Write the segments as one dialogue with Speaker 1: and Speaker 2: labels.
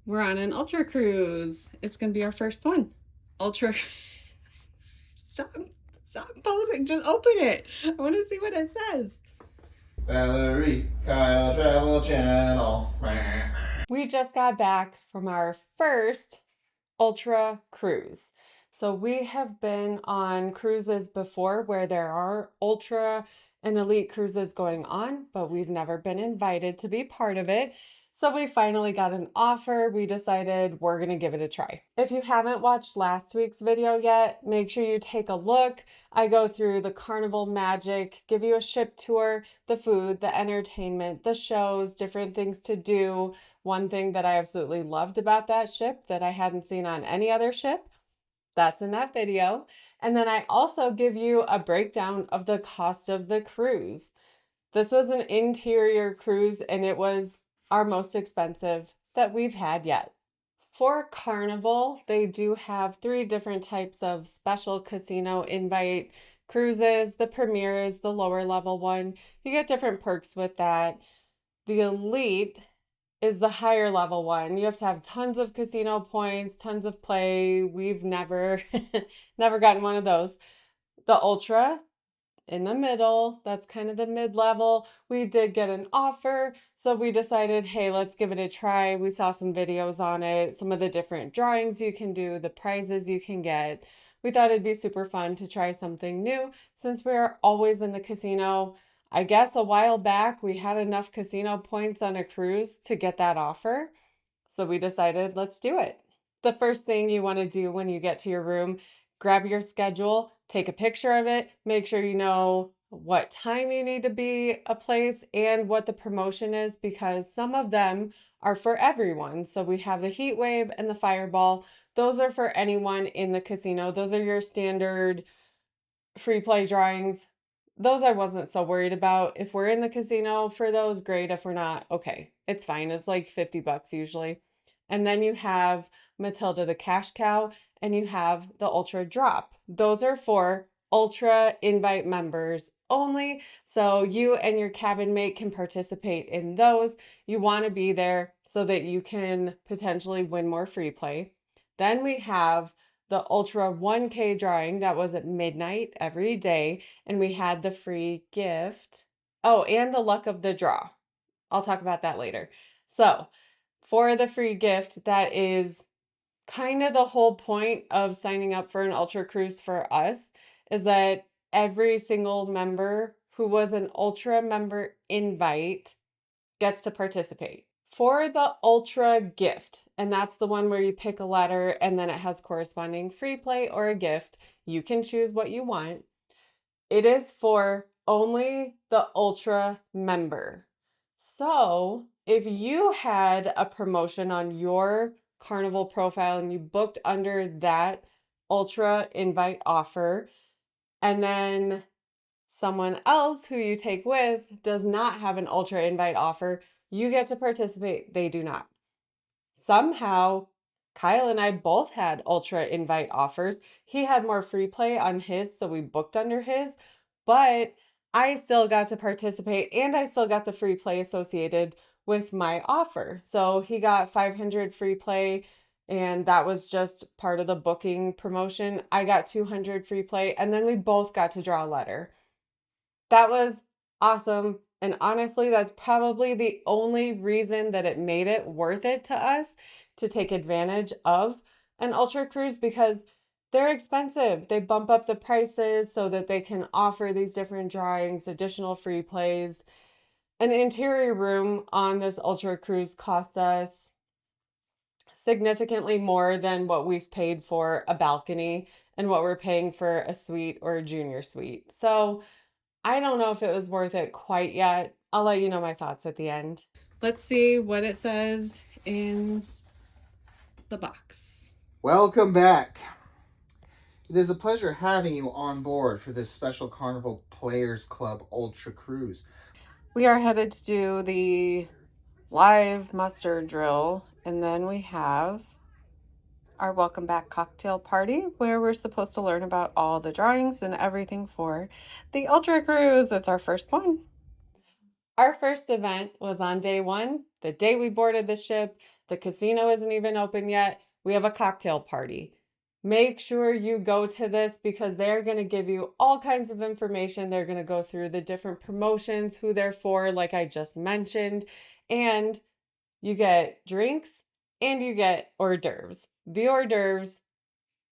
Speaker 1: We're on an Ultra Cruise. It's going to be our first one. Ultra. Stop posing. Just open it. I want to see what it says.
Speaker 2: Valerie, Kyle Travel Channel.
Speaker 1: We just got back from our first Ultra Cruise. So we have been on cruises before where there are Ultra and Elite cruises going on, but we've never been invited to be part of it. So we finally got an offer. We decided we're going to give it a try. If you haven't watched last week's video yet, make sure you take a look. I go through the Carnival Magic, give you a ship tour, the food, the entertainment, the shows, different things to do. One thing that I absolutely loved about that ship that I hadn't seen on any other ship, that's in that video. And then I also give you a breakdown of the cost of the cruise. This was an interior cruise and it was our most expensive that we've had yet. For Carnival, they do have 3 different types of special casino invite cruises. The Premier is the lower level one. You get different perks with that. The Elite is the higher level one. You have to have tons of casino points, tons of play. We've never gotten one of those. The Ultra in the middle, that's kind of the mid-level. We did get an offer, so we decided, hey, let's give it a try. We saw some videos on it, some of the different drawings you can do, the prizes you can get. We thought it'd be super fun to try something new since we're always in the casino. I guess a while back we had enough casino points on a cruise to get that offer, so we decided let's do it. The first thing you want to do when you get to your room, grab your schedule, take a picture of it, make sure you know what time you need to be a place and what the promotion is, because some of them are for everyone. So we have the heat wave and the fireball. Those are for anyone in the casino. Those are your standard free play drawings. Those I wasn't so worried about. If we're in the casino for those, great. If we're not, okay, it's fine. It's like $50 usually. And then you have Matilda the cash cow, and you have the Ultra drop. Those are for Ultra invite members only. So you and your cabin mate can participate in those. You want to be there so that you can potentially win more free play. Then we have the Ultra 1K drawing that was at midnight every day, and we had the free gift. Oh, and the luck of the draw. I'll talk about that later. So, for the free gift, that is kind of the whole point of signing up for an Ultra Cruise for us, is that every single member who was an Ultra member invite gets to participate. For the Ultra gift, and that's the one where you pick a letter and then it has corresponding free play or a gift, you can choose what you want. It is for only the Ultra member. So if you had a promotion on your Carnival profile and you booked under that Ultra invite offer, and then someone else who you take with does not have an Ultra invite offer, you get to participate. They do not. Somehow, Kyle and I both had Ultra invite offers. He had more free play on his, so we booked under his, but I still got to participate and I still got the free play associated with my offer. So he got 500 free play, and that was just part of the booking promotion. I got 200 free play, and then we both got to draw a letter. That was awesome. And honestly, that's probably the only reason that it made it worth it to us to take advantage of an Ultra Cruise, because they're expensive. They bump up the prices so that they can offer these different drawings, additional free plays. An interior room on this Ultra Cruise cost us significantly more than what we've paid for a balcony and what we're paying for a suite or a junior suite. So I don't know if it was worth it quite yet. I'll let you know my thoughts at the end. Let's see what it says in the box.
Speaker 2: Welcome back. It is a pleasure having you on board for this special Carnival Players Club Ultra Cruise.
Speaker 1: We are headed to do the live muster drill, and then we have our welcome back cocktail party where we're supposed to learn about all the drawings and everything for the Ultra Cruise. It's our first one. Our first event was on day 1, the day we boarded the ship. The casino isn't even open yet. We have a cocktail party. Make sure you go to this because they're going to give you all kinds of information. They're going to go through the different promotions, who they're for, like I just mentioned, and you get drinks and you get hors d'oeuvres. The hors d'oeuvres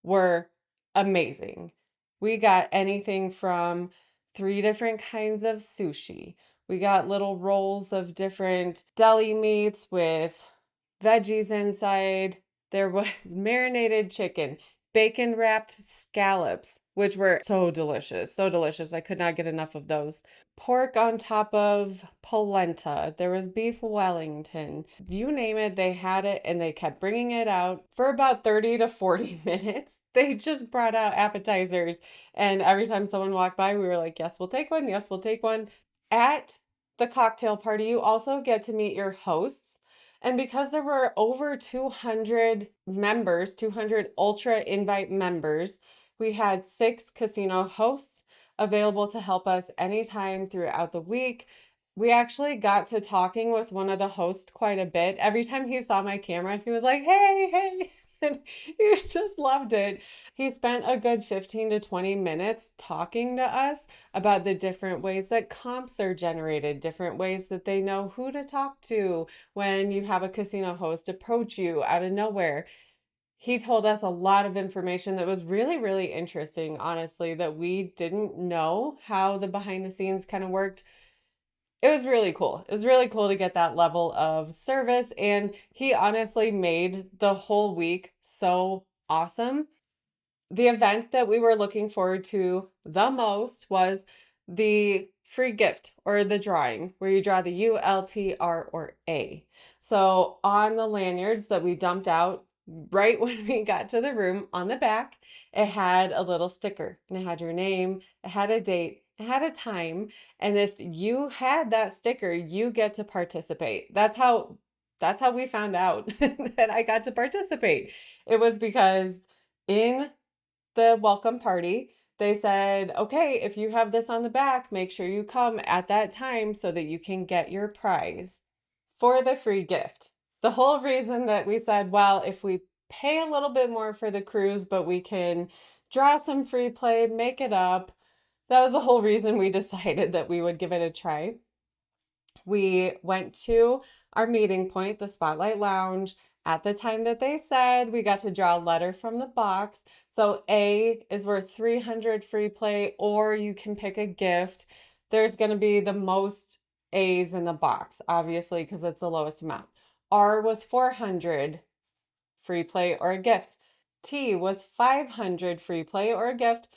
Speaker 1: were amazing. We got anything from 3 different kinds of sushi. We got little rolls of different deli meats with veggies inside. There was marinated chicken, bacon wrapped scallops, which were so delicious. So delicious. I could not get enough of those. Pork on top of polenta. There was beef Wellington. You name it, they had it and they kept bringing it out for about 30 to 40 minutes. They just brought out appetizers. And every time someone walked by, we were like, yes, we'll take one. Yes, we'll take one. At the cocktail party, you also get to meet your hosts. And because there were over 200 members, 200 Ultra Invite members, we had 6 casino hosts available to help us anytime throughout the week. We actually got to talking with one of the hosts quite a bit. Every time he saw my camera, he was like, hey, hey. And he just loved it. He spent a good 15 to 20 minutes talking to us about the different ways that comps are generated, different ways that they know who to talk to when you have a casino host approach you out of nowhere. He told us a lot of information that was really, really interesting, honestly, that we didn't know how the behind the scenes kind of worked. It was really cool. It was really cool to get that level of service. And he honestly made the whole week so awesome. The event that we were looking forward to the most was the free gift or the drawing, where you draw the U, L, T, R, or A. So on the lanyards that we dumped out right when we got to the room, on the back, it had a little sticker and it had your name, it had a date, it had a time. And if you had that sticker, you get to participate. That's how we found out that I got to participate. It was because in the welcome party, they said, okay, if you have this on the back, make sure you come at that time so that you can get your prize for the free gift. The whole reason that we said, well, if we pay a little bit more for the cruise, but we can draw some free play, make it up, that was the whole reason we decided that we would give it a try. We went to our meeting point, the Spotlight Lounge, at the time that they said. We got to draw a letter from the box. So A is worth 300 free play, or you can pick a gift. There's going to be the most A's in the box, obviously, because it's the lowest amount. R was 400 free play or a gift. T was 500 free play or a gift.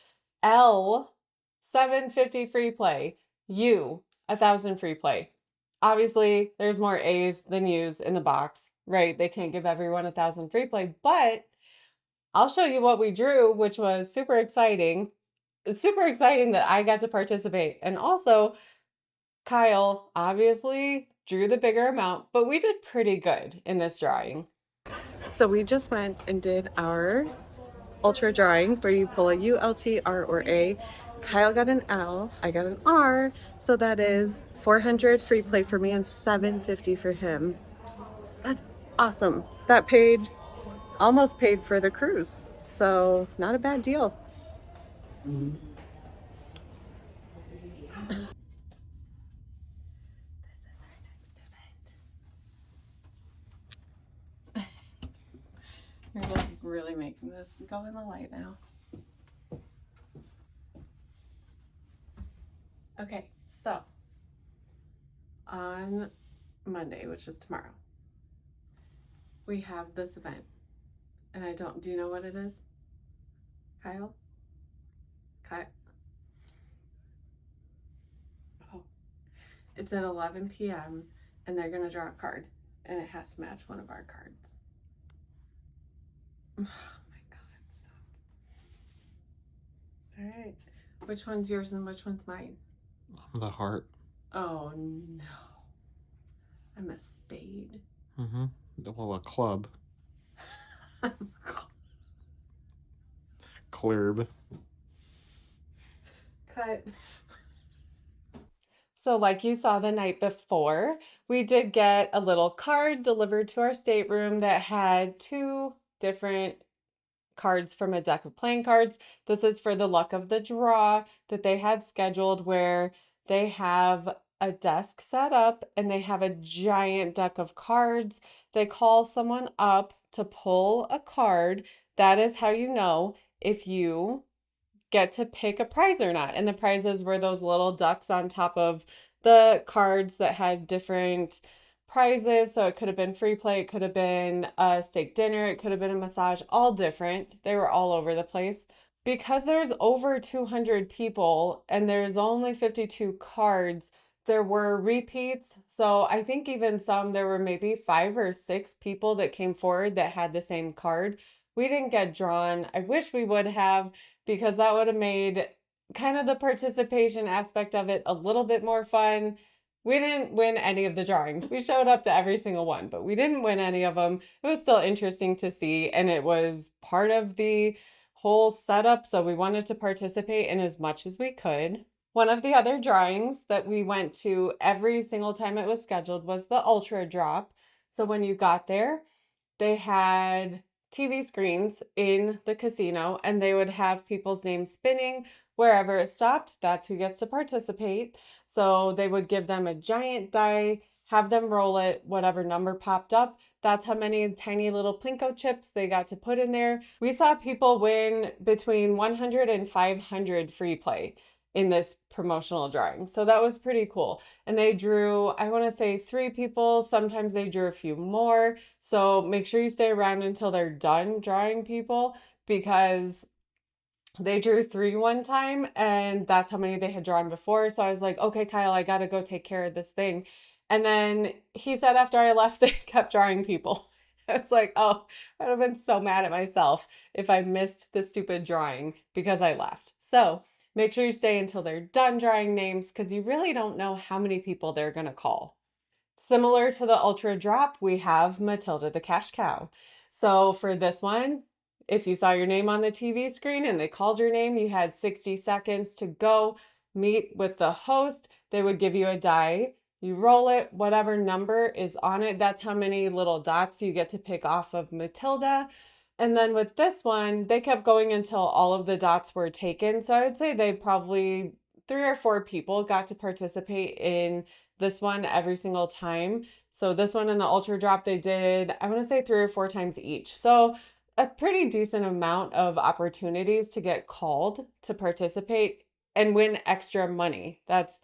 Speaker 1: L, 750 free play. U, 1,000 free play. Obviously, there's more A's than U's in the box, right? They can't give everyone 1,000 free play, but I'll show you what we drew, which was super exciting. It's super exciting that I got to participate. And also, Kyle obviously drew the bigger amount, but we did pretty good in this drawing. So we just went and did our ultra drawing where you pull a U, L, T, R, or A. Kyle got an L, I got an R, so that is 400 free play for me and 750 for him. That's awesome. That almost paid for the cruise, so not a bad deal. This is our next event. We're like really making this go in the light now. Okay, so on Monday, which is tomorrow, we have this event. And do you know what it is? Kyle? Oh, it's at 11 p.m. and they're going to draw a card and it has to match one of our cards. Oh my God, stop. All right. Which one's yours and which one's mine?
Speaker 2: The heart.
Speaker 1: Oh no. I'm a spade.
Speaker 2: Mm-hmm. Well, a club. Club.
Speaker 1: Cut. So, like you saw the night before, we did get a little card delivered to our stateroom that had two different cards from a deck of playing cards. This is for the luck of the draw that they had scheduled, where they have a desk set up and they have a giant deck of cards. They call someone up to pull a card. That is how you know if you get to pick a prize or not. And the prizes were those little ducks on top of the cards that had different prizes. So it could have been free play, it could have been a steak dinner, it could have been a massage, all different. They were all over the place. Because there's over 200 people and there's only 52 cards, there were repeats. So I think even there were maybe 5 or 6 people that came forward that had the same card. We didn't get drawn. I wish we would have, because that would have made kind of the participation aspect of it a little bit more fun. We didn't win any of the drawings. We showed up to every single one, but we didn't win any of them. It was still interesting to see, and it was part of the whole setup, so we wanted to participate in as much as we could. One of the other drawings that we went to every single time it was scheduled was the Ultra Drop. So when you got there, they had TV screens in the casino and they would have people's names spinning wherever it stopped. That's who gets to participate. So they would give them a giant die, have them roll it, whatever number popped up. That's how many tiny little Plinko chips they got to put in there. We saw people win between 100 and 500 free play in this promotional drawing. So that was pretty cool. And they drew, I want to say 3 people. Sometimes they drew a few more. So make sure you stay around until they're done drawing people, because they drew 3 one time and that's how many they had drawn before. So I was like, okay, Kyle, I got to go take care of this thing. And then he said after I left, they kept drawing people. I was like, oh, I would have been so mad at myself if I missed the stupid drawing because I left. So make sure you stay until they're done drawing names, because you really don't know how many people they're going to call. Similar to the Ultra Drop, we have Matilda the Cash Cow. So for this one, if you saw your name on the TV screen and they called your name, you had 60 seconds to go meet with the host. They would give you a die. You roll it, whatever number is on it, that's how many little dots you get to pick off of Matilda. And then with this one, they kept going until all of the dots were taken. So I would say they probably 3 or 4 people got to participate in this one every single time. So this one and the Ultra Drop, they did, I want to say 3 or 4 times each. So a pretty decent amount of opportunities to get called to participate and win extra money. That's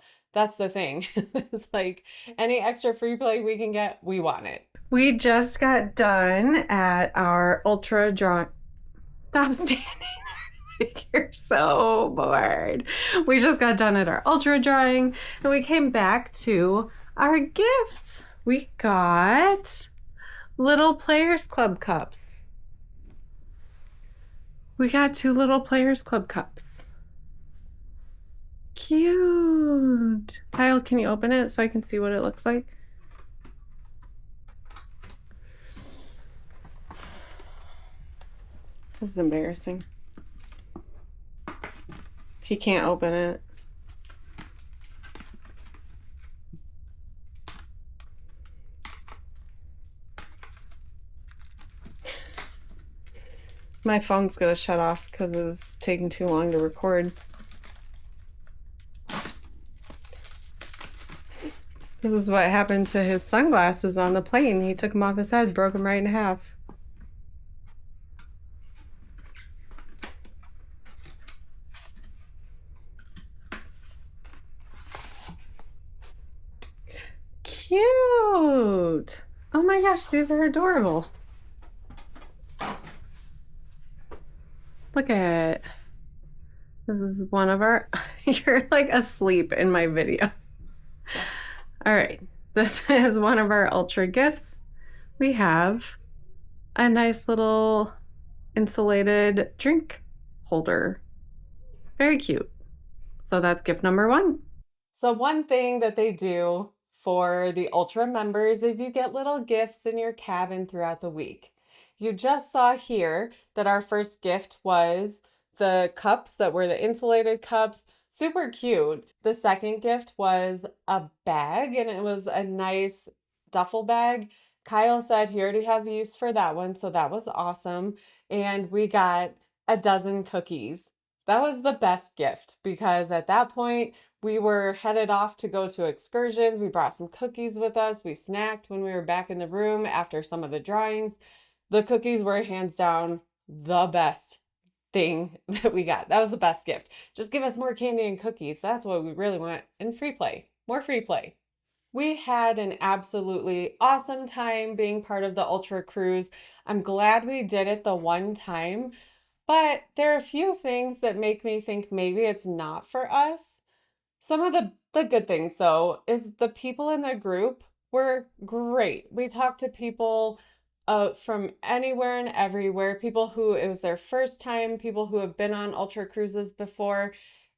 Speaker 1: the thing. It's like any extra free play we can get, we want it. We just got done at our Ultra Draw. Stop standing there. Like, you're so bored. We just got done at our Ultra drawing and we came back to our gifts. We got little Players Club cups. We got 2 little Players Club cups. Cute. Kyle, can you open it so I can see what it looks like? This is embarrassing. He can't open it. My phone's gonna shut off because it's taking too long to record. This is what happened to his sunglasses on the plane. He took them off his head, broke them right in half. Cute! Oh my gosh, these are adorable. Look at it. This is one of our... You're like asleep in my video. All right, this is one of our Ultra gifts. We have a nice little insulated drink holder. Very cute. So that's gift number 1. So one thing that they do for the Ultra members is you get little gifts in your cabin throughout the week. You just saw here that our first gift was the cups that were the insulated cups. Super cute. The second gift was a bag, and it was a nice duffel bag. Kyle said he already has a use for that one, so that was awesome. And we got a dozen cookies. That was the best gift because at that point we were headed off to go to excursions. We brought some cookies with us. We snacked when we were back in the room after some of the drawings. The cookies were hands down the best thing that we got. That was the best gift. Just give us more candy and cookies. That's what we really want. And free play. More free play. We had an absolutely awesome time being part of the Ultra Cruise. I'm glad we did it the one time, but there are a few things that make me think maybe it's not for us. Some of the good things though is the people in the group were great. We talked to people from anywhere and everywhere, people who it was their first time, people who have been on ultra cruises before,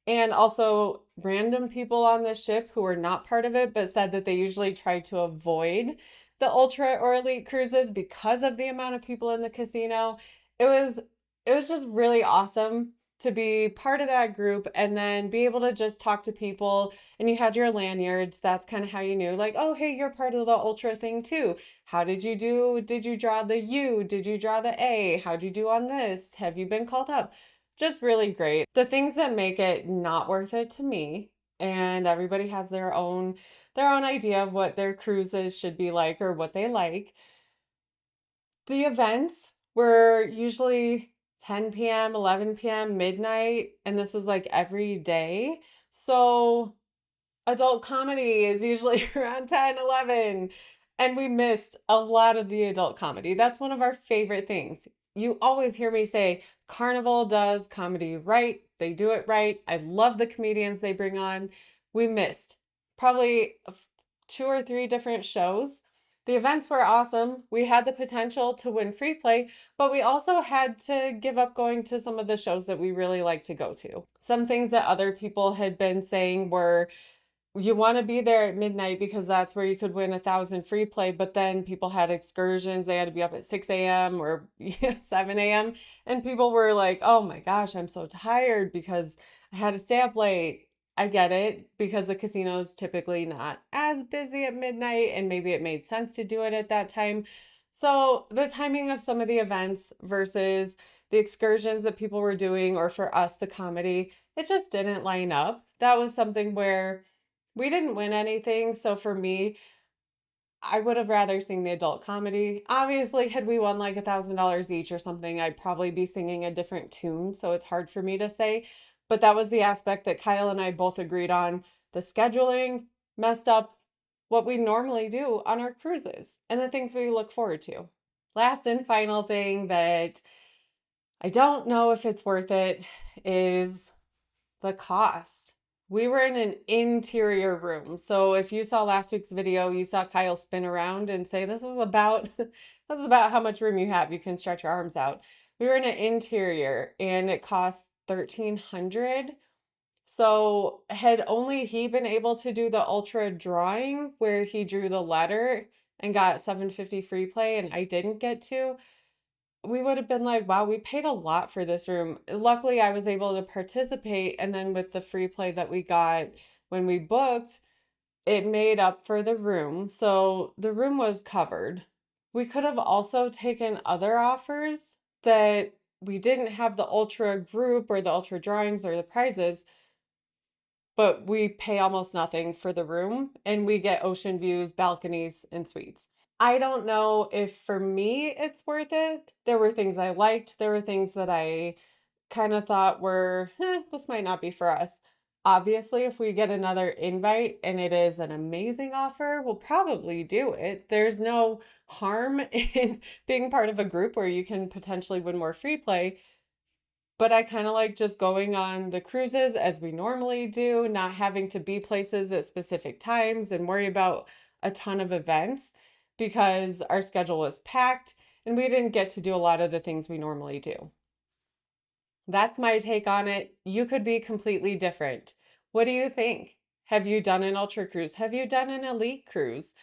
Speaker 1: and also random people on the ship who were not part of it but said that they usually try to avoid the ultra or elite cruises because of the amount of people in the casino. It was it was just really awesome to be part of that group and then be able to just talk to people, and you had your lanyards. That's kind of how you knew, like, oh hey, you're part of the ultra thing too. How did you do? Did you draw the U? Did you draw the A? How'd you do on this? Have you been called up? Just really great. The things that make it not worth it to me, and everybody has their own idea of what their cruises should be like or what they like. The events were usually 10 p.m., 11 p.m., midnight, and this was like every day. So adult comedy is usually around 10, 11, and we missed a lot of the adult comedy. That's one of our favorite things. You always hear me say Carnival does comedy right. They do it right. I love the comedians they bring on. We missed probably two or three different shows. The events were awesome. We had the potential to win free play, but we also had to give up going to some of the shows that we really like to go to. Some things that other people had been saying were you want to be there at midnight because that's where you could win 1,000 free play. But then people had excursions. They had to be up at 6 a.m. or 7 a.m. And people were like, oh my gosh, I'm so tired because I had to stay up late. I get it because the casino is typically not as busy at midnight and maybe it made sense to do it at that time. So the timing of some of the events versus the excursions that people were doing, or for us, the comedy, it just didn't line up. That was something where we didn't win anything, so for me, I would have rather seen the adult comedy. Obviously, had we won like $1,000 each or something, I'd probably be singing a different tune, so it's hard for me to say. But that was the aspect that Kyle and I both agreed on. The scheduling messed up what we normally do on our cruises and the things we look forward to. Last and final thing that I don't know if it's worth it is the cost. We were in an interior room. So if you saw last week's video, you saw Kyle spin around and say, this is about this is about how much room you have. You can stretch your arms out. We were in an interior and it cost 1,300. So had only he been able to do the ultra drawing where he drew the letter and got 750 free play and I didn't get to, we would have been like, wow, we paid a lot for this room. Luckily, I was able to participate. And then with the free play that we got when we booked, it made up for the room. So the room was covered. We could have also taken other offers that we didn't have the ultra group or the ultra drawings or the prizes, but we pay almost nothing for the room and we get ocean views, balconies, and suites. I don't know if for me it's worth it. There were things I liked, there were things that I kind of thought were, this might not be for us. Obviously, if we get another invite and it is an amazing offer, we'll probably do it. There's no harm in being part of a group where you can potentially win more free play. But I kind of like just going on the cruises as we normally do, not having to be places at specific times and worry about a ton of events because our schedule was packed and we didn't get to do a lot of the things we normally do. That's my take on it. You could be completely different. What do you think? Have you done an ultra cruise? Have you done an elite cruise?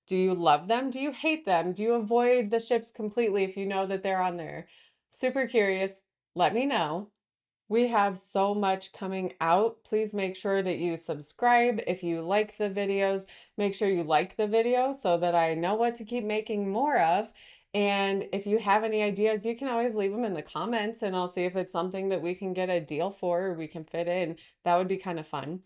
Speaker 1: Do you love them? Do you hate them? Do you avoid the ships completely if you know that they're on there? Super curious. Let me know. We have so much coming out. Please make sure that you subscribe. If you like the videos, make sure you like the video so that I know what to keep making more of. And if you have any ideas, you can always leave them in the comments and I'll see if it's something that we can get a deal for or we can fit in. That would be kind of fun.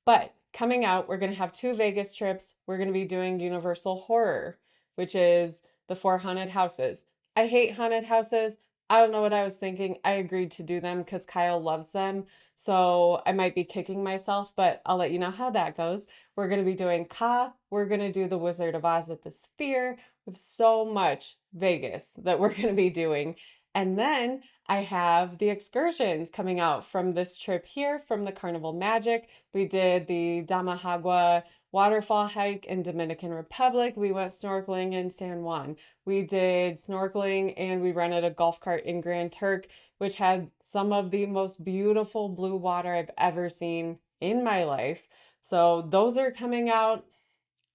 Speaker 1: But coming out, we're going to have 2 Vegas trips. We're going to be doing Universal Horror, which is the 4 haunted houses. I hate haunted houses. I don't know what I was thinking. I agreed to do them because Kyle loves them. So I might be kicking myself, but I'll let you know how that goes. We're going to be doing Ka. We're going to do the Wizard of Oz at the Sphere. We have so much Vegas that we're going to be doing. And then I have the excursions coming out from this trip here from the Carnival Magic. We did the Damahagua waterfall hike in Dominican Republic. We went snorkeling in San Juan. We did snorkeling and we rented a golf cart in Grand Turk, which had some of the most beautiful blue water I've ever seen in my life. So those are coming out.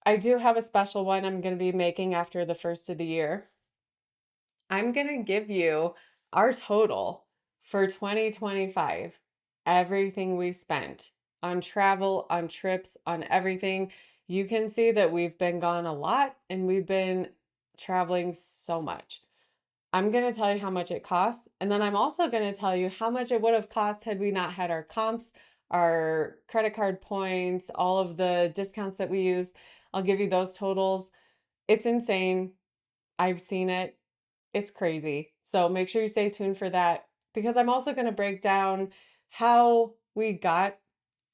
Speaker 1: I do have a special one I'm going to be making after the first of the year. I'm going to give you our total for 2025, everything we've spent on travel, on trips, on everything. You can see that we've been gone a lot and we've been traveling so much. I'm going to tell you how much it cost, and then I'm also going to tell you how much it would have cost had we not had our comps, our credit card points, all of the discounts that we use. I'll give you those totals. It's insane. I've seen it. It's crazy. So make sure you stay tuned for that because I'm also going to break down how we got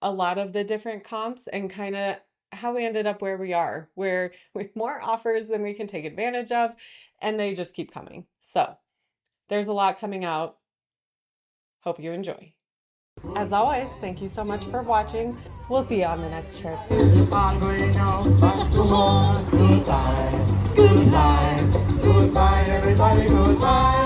Speaker 1: a lot of the different comps and kind of how we ended up where we are, where we have more offers than we can take advantage of, and they just keep coming. So there's a lot coming out. Hope you enjoy. As always, thank you so much for watching. We'll see you on the next trip.
Speaker 2: Goodbye, everybody, goodbye.